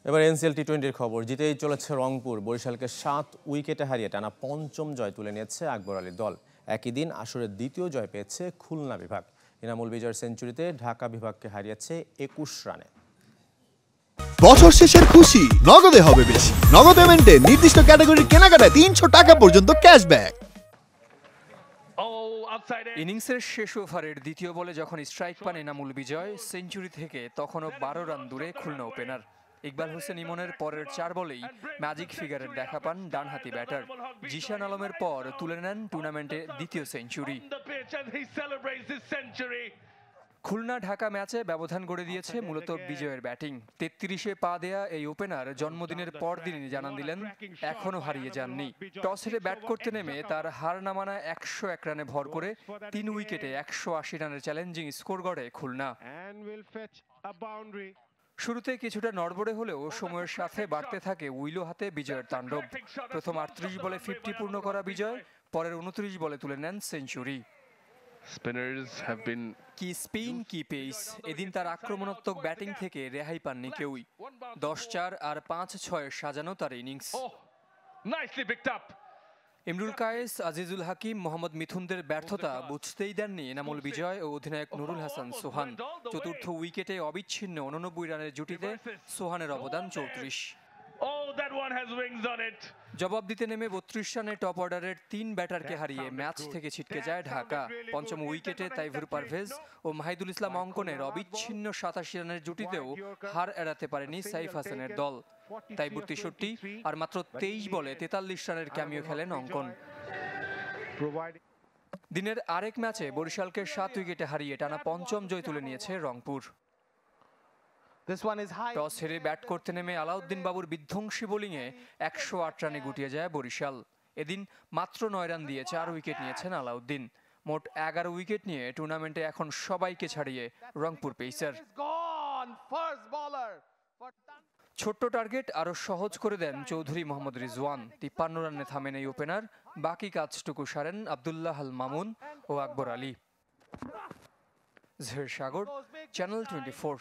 এবার এনসিএল টি20-র খবর। জিতেই চলেছে রংপুর। বরিশালকে 7 উইকেটে হারিয়ে টানা পঞ্চম জয় তুলে নিয়েছে আকবর আলীর দল। একই দিন আসরের দ্বিতীয় জয় পেয়েছে খুলনা বিভাগ। ইনামুল বিজয়ের সেঞ্চুরিতে ঢাকা বিভাগকে হারিয়েছে 21 রানে। বছর শেষের খুশি নগদে হবে বেশি। নগদ পেমেন্টে নির্দিষ্ট ক্যাটাগরির কেনাকাটায় 300 টাকা পর্যন্ত ক্যাশব্যাক। ইনিংসের শেষ ওভারের দ্বিতীয় বলে যখন স্ট্রাইক পান ইনামুল বিজয়, সেঞ্চুরি থেকে তখনও 12 রান দূরে খুলনা ওপেনার ইকবাল হোসেন ইমনের পরের 4 বলেই ম্যাজিক ফিগারের দেখা পান ডানহাতি ব্যাটার। জিশান আলমের পর তুলে নেন টুর্নামেন্টে দ্বিতীয় সেঞ্চুরি। খুলনা ঢাকা ম্যাচে ব্যবধান গড়ে দিয়েছে মূলত বিজয়ের ব্যাটিং। 33-এ পা দেয়া এই ওপেনার জন্মদিনের পরদিনই জানান দিলেন এখনও হারিয়ে যাননি। টস হেরে ব্যাট করতে নেমে তার হার না মানা 101 রানে ভর করে 3 উইকেটে 180 রানের চ্যালেঞ্জিং স্কোর গড়ে খুলনা। শুরুতে কিছুটা নড়বড়ে হলেও সময়ের সাথে বাড়তে থাকে উইলো হাতে বিজয়ের তাণ্ডব। প্রথম 38 বলে 50 পূর্ণ করা বিজয় পরের 29 বলে তুলে নেন সেঞ্চুরি। কি স্পিন কি পেস, এদিন তার আক্রমণাত্মক ব্যাটিং থেকে রেহাই পাননি কেউই। 10-4 আর 5-6 সাজানো তার ইনিংস। ইমরুল কায়েস, আজিজুল হাকিম, মোহাম্মদ মিথুনদের ব্যর্থতা বুঝতেই দেননি এনামুল বিজয় ও অধিনায়ক নুরুল হাসান সোহান। চতুর্থ উইকেটে অবিচ্ছিন্ন 89 রানের জুটিতে সোহানের অবদান 34। জবাব দিতে নেমে 32 রানে টপ অর্ডারের 3 ব্যাটারকে হারিয়ে ম্যাচ থেকে ছিটকে যায় ঢাকা। পঞ্চম উইকেটে তাইভুর পারভেজ ও মাহিদুল ইসলাম অঙ্কনের অবিচ্ছিন্ন 87 রানের জুটিতেও হার এড়াতে পারেনি সাইফ হাসানের দল। তাইভুর 63 আর মাত্র 23 বলে 43 রানের ক্যামিও খেলেন অঙ্কন। দিনের আরেক ম্যাচে বরিশালকে 7 উইকেটে হারিয়ে টানা পঞ্চম জয় তুলে নিয়েছে রংপুর। টস হেরে ব্যাট করতে নেমে আলাউদ্দিন বাবুর বিধ্বংসী বোলিংয়ে 108 রানে গুটিয়ে যায় বরিশাল। এদিন মাত্র 9 রান দিয়ে 4 উইকেট নিয়েছেন আলাউদ্দিন। মোট 11 উইকেট নিয়ে টুর্নামেন্টে এখন সবাইকে ছাড়িয়ে রংপুর পেসার। ছোট্ট টার্গেট আরো সহজ করে দেন চৌধুরী মোহাম্মদ রিজওয়ান। 53 রানে থামেন এই ওপেনার। বাকি কাজটুকু সারেন আব্দুল্লাহ আল মামুন ও আকবর আলী। জহির সাগর, চ্যানেল 24।